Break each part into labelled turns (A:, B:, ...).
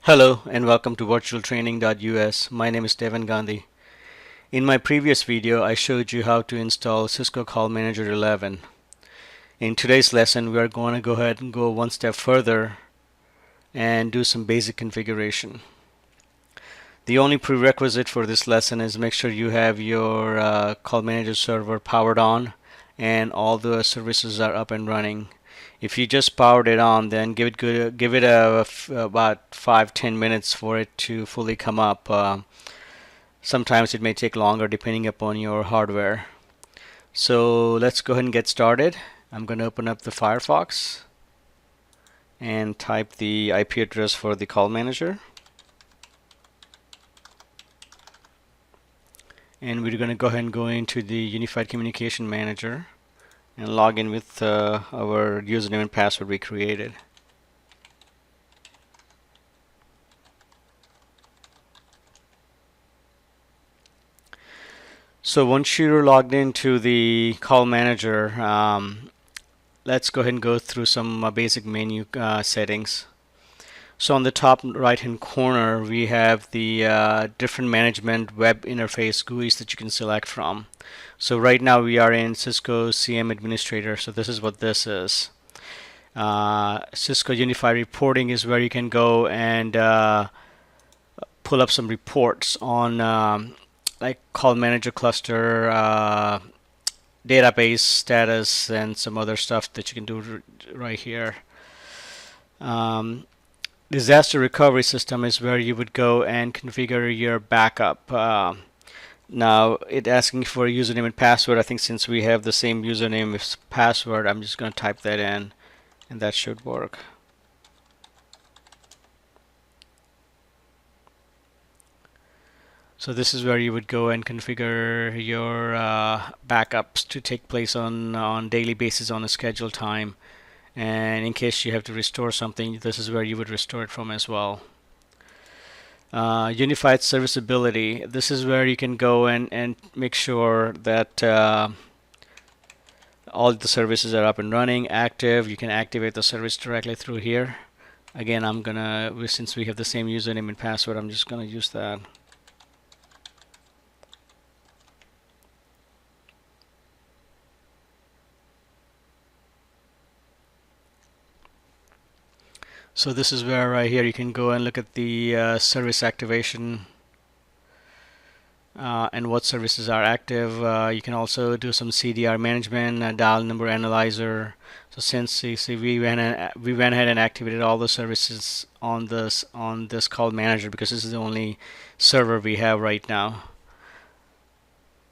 A: Hello and welcome to virtualtraining.us. My name is Devan Gandhi. In my previous video, I showed you how to install Cisco Call Manager 11. In today's lesson, we are going to go ahead and go one step further and do some basic configuration. The only prerequisite for this lesson is make sure you have your Call Manager server powered on and all the services are up and running. If you just powered it on, then give it about 5-10 minutes for it to fully come up. Sometimes it may take longer depending upon your hardware. So let's go ahead and get started. I'm going to open up the Firefox and type the IP address for the call manager. And we're going to go ahead and go into the Unified Communication Manager and log in with our username and password we created. So once you're logged into the call manager, let's go ahead and go through some basic menu settings. So on the top right hand corner we have the different management web interface GUIs that you can select from. So right now we are in Cisco CM Administrator, so this is what this is. Cisco Unified Reporting is where you can go and pull up some reports on like call manager cluster, database status, and some other stuff that you can do right here. Disaster recovery system is where you would go and configure your backup. Now it's asking for a username and password. I think since we have the same username as password, I'm just going to type that in and that should work. So this is where you would go and configure your backups to take place on daily basis on a scheduled time. And in case you have to restore something, this is where you would restore it from as well. Unified serviceability. This is where you can go and make sure that all the services are up and running, active. You can activate the service directly through here. Again, since we have the same username and password, I'm just gonna use that. So this is where right here you can go and look at the service activation and what services are active. You can also do some CDR management, dial number analyzer. So since you see we went ahead and activated all the services on this call manager because this is the only server we have right now.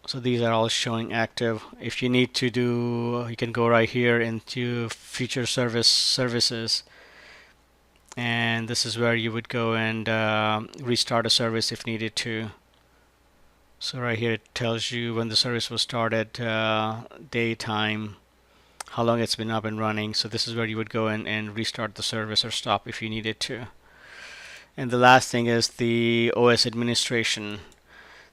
A: So these are all showing active. If you need to do, you can go right here into feature services. And this is where you would go and restart a service if needed to. So right here it tells you when the service was started, day, time, how long it's been up and running. So this is where you would go and restart the service or stop if you needed to. And the last thing is the OS administration.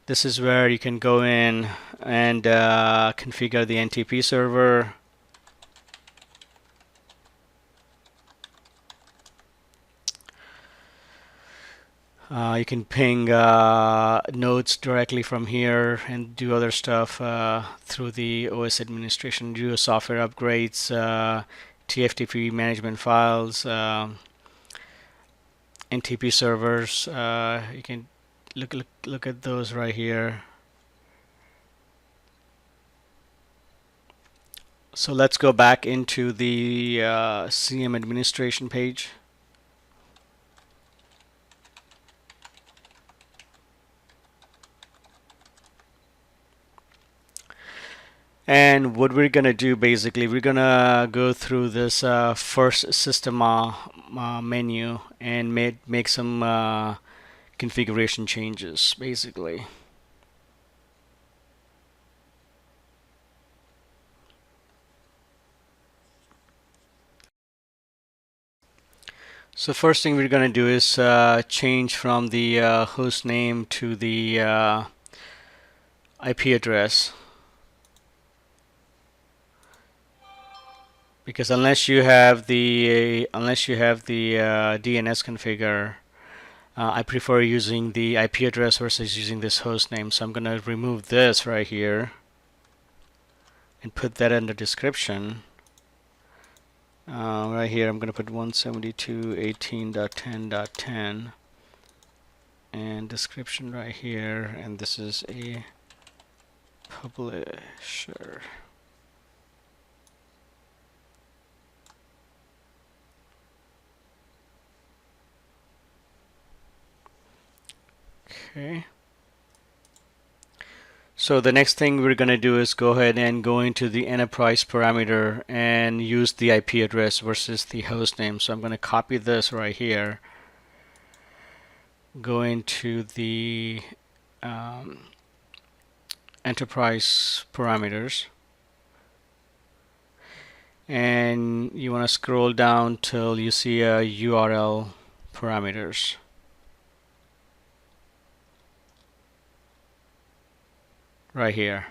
A: This is where you can go in and configure the NTP server. You can ping nodes directly from here and do other stuff through the OS administration, do software upgrades, TFTP management files, NTP servers. You can look at those right here. So let's go back into the CM administration page. And what we're gonna do basically, we're gonna go through this first system menu and make some configuration changes basically. So first thing we're gonna do is change from the host name to the IP address. Because unless you have the DNS configure, I prefer using the IP address versus using this host name. So I'm going to remove this right here and put that in the description. Right here, I'm going to put 172.18.10.10 and description right here. And this is a publisher. Okay. So the next thing we're going to do is go ahead and go into the enterprise parameter and use the IP address versus the host name. So I'm going to copy this right here, go into the enterprise parameters, and you want to scroll down till you see a URL parameters. Right here.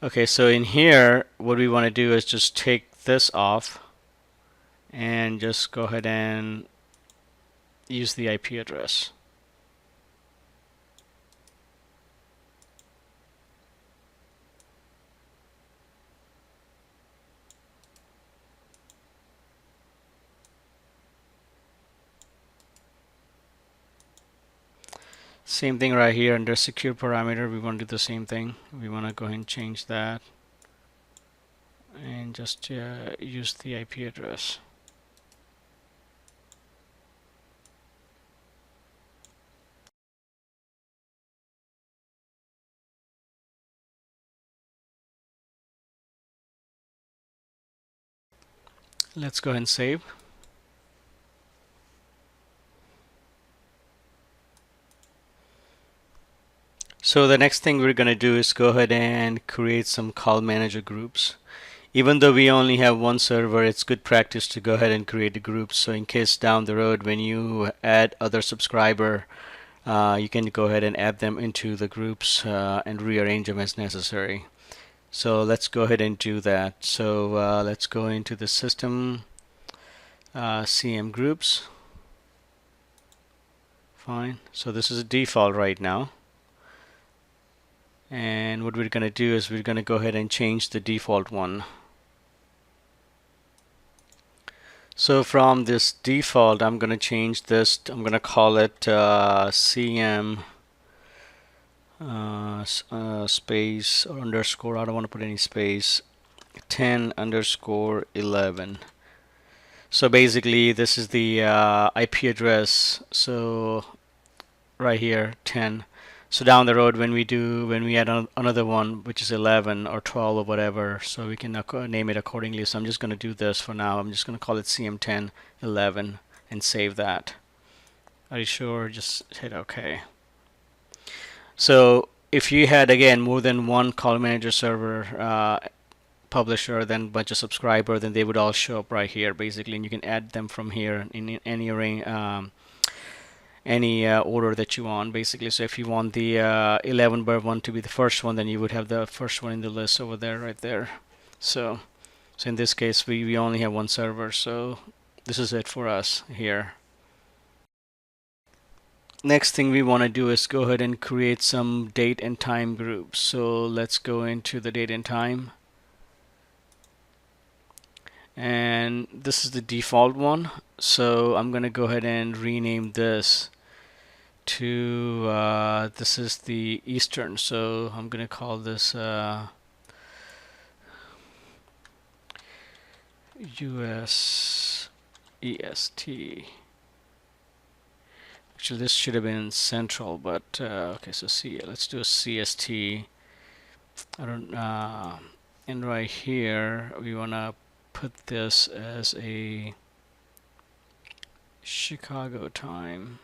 A: Okay, so in here, what we want to do is just take this off and just go ahead and use the IP address. Same thing right here under secure parameter, we want to do the same thing. We want to go ahead and change that and just use the IP address. Let's go ahead and save. So the next thing we're going to do is go ahead and create some call manager groups. Even though we only have one server, it's good practice to go ahead and create the groups. So in case down the road when you add other subscriber, you can go ahead and add them into the groups and rearrange them as necessary. So let's go ahead and do that. So let's go into the system CM groups. Fine. So this is a default right now. And what we're going to do is we're going to go ahead and change the default one. So from this default, I'm going to change this. I'm going to call it CM space or underscore. I don't want to put any space. 10_11. So basically, this is the IP address. So right here, 10. So down the road, when we add another one, which is 11 or 12 or whatever, so we can name it accordingly. So I'm just going to do this for now. I'm just going to call it CM1011 and save that. Are you sure? Just hit OK. So if you had, again, more than one call manager server publisher, then bunch of subscriber, then they would all show up right here, basically, and you can add them from here in any order that you want, basically. So if you want the 11 bar one to be the first one, then you would have the first one in the list over there, right there. So in this case, we only have one server, so this is it for us here. Next thing we want to do is go ahead and create some date and time groups. So let's go into the date and time. And this is the default one. So I'm going to go ahead and rename this to this is the Eastern, so I'm gonna call this US EST. Actually, this should have been Central, but okay, so let's do a CST. I don't and right here we wanna put this as a Chicago time.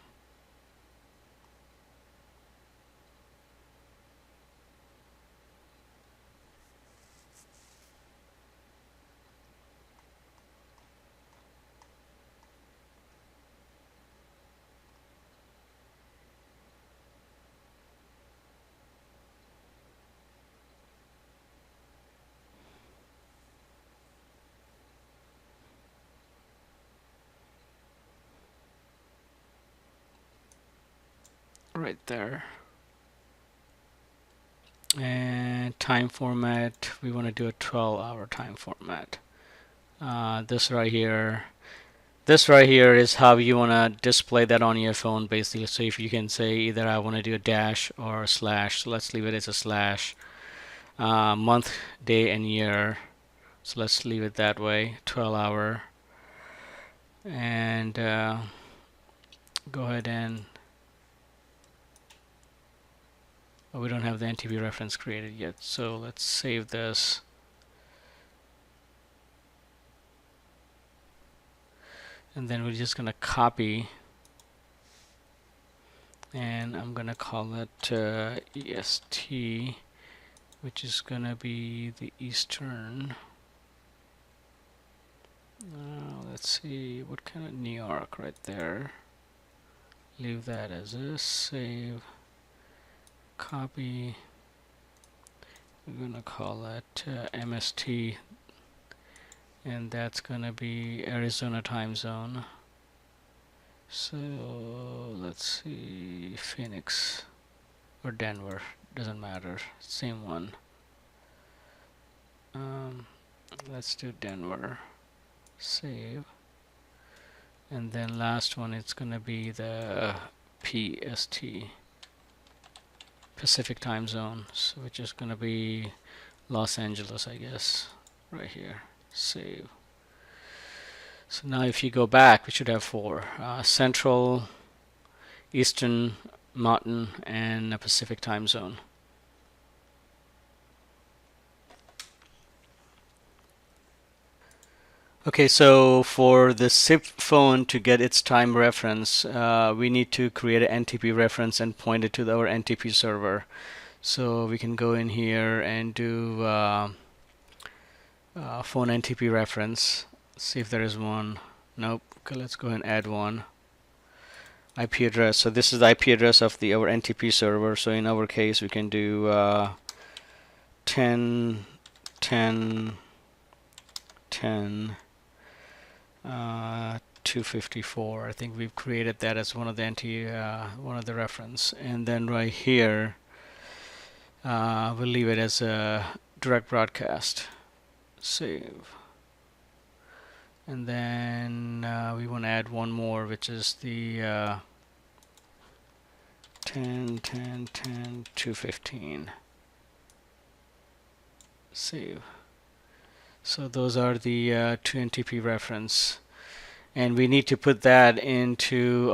A: right there. And time format, we want to do a 12-hour time format. This right here is how you want to display that on your phone, basically. So if you can say either I want to do a dash or a slash, so let's leave it as a slash. Month, day, and year. So let's leave it that way, 12-hour. And go ahead and we don't have the NTP reference created yet, so let's save this. And then we're just gonna copy, and I'm gonna call it EST, which is gonna be the Eastern. Let's see, what kind of New York right there. Leave that as is. Save. Copy. We're gonna call it MST, and that's gonna be Arizona time zone. So let's see, Phoenix or Denver, doesn't matter, same one. Let's do Denver. Save. And then last one, it's gonna be the PST, Pacific time zone, so which is gonna be Los Angeles, I guess, right here. Save. So now if you go back, we should have 4: Central, Eastern, Mountain, and a Pacific time zone. Okay, so for the SIP phone to get its time reference, we need to create an NTP reference and point it to our NTP server. So we can go in here and do phone NTP reference. See if there is one. Nope. Okay, let's go and add one. IP address. So this is the IP address of our NTP server. So in our case, we can do 10 10 10 254. I think we've created that as one of the reference, and then right here we'll leave it as a direct broadcast. Save. And then we want to add one more, which is the 10 10 10 215. Save. So those are the 2 NTP reference, and we need to put that into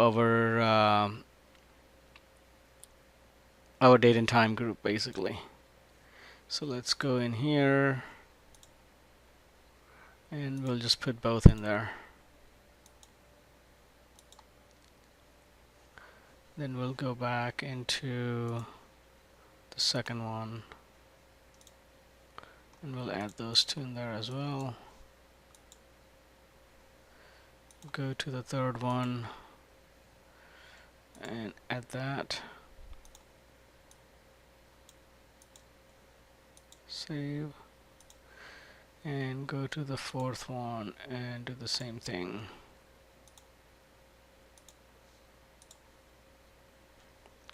A: our date and time group, basically. So let's go in here, and we'll just put both in there. Then we'll go back into the second one, and we'll add those 2 in there as well. Go to the third one and add that. Save. And go to the fourth one and do the same thing.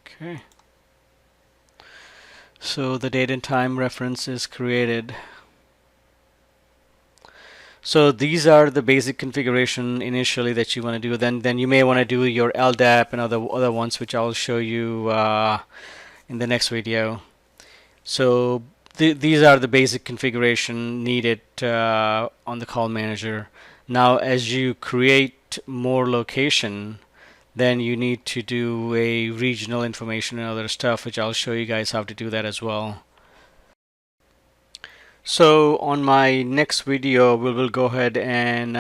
A: Okay. So the date and time reference is created. So these are the basic configuration initially that you want to do. Then you may want to do your LDAP and other ones, which I'll show you in the next video. So these are the basic configuration needed on the call manager. Now, as you create more location, then you need to do a regional information and other stuff, which I'll show you guys how to do that as well. So on my next video, we will go ahead and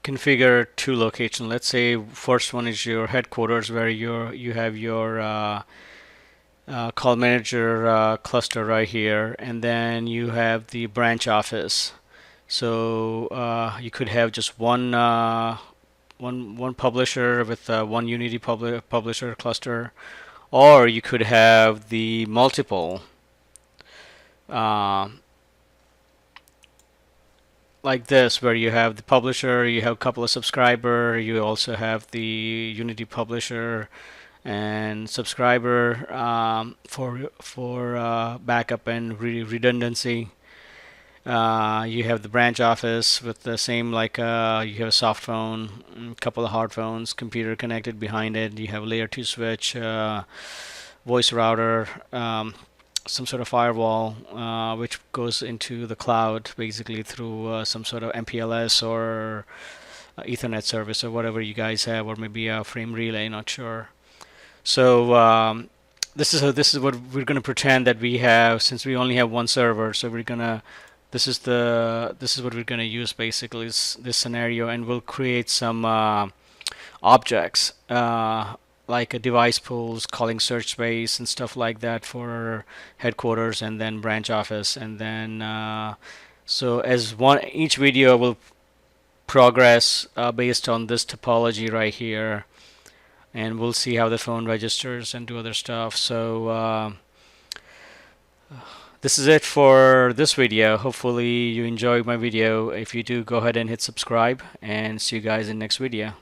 A: configure 2 locations. Let's say first one is your headquarters, where you have your call manager cluster right here, and then you have the branch office. So you could have just one publisher with one Unity publisher cluster, or you could have the multiple. Like this, where you have the publisher, you have a couple of subscribers, you also have the Unity publisher, and subscriber for backup and redundancy. You have the branch office with the same, like you have a soft phone, a couple of hard phones, computer connected behind it. You have a layer 2 switch, voice router, some sort of firewall, which goes into the cloud basically through some sort of MPLS or Ethernet service or whatever you guys have, or maybe a frame relay, not sure. So this is what we're going to pretend that we have, since we only have one server. So we're gonna this is what we're going to use basically, is this scenario, and we'll create some objects like a device pools, calling search space and stuff like that for headquarters and then branch office. And then so as one, each video will progress based on this topology right here, and we'll see how the phone registers and do other stuff. So this is it for this video. Hopefully you enjoyed my video. If you do, go ahead and hit subscribe, and see you guys in next video.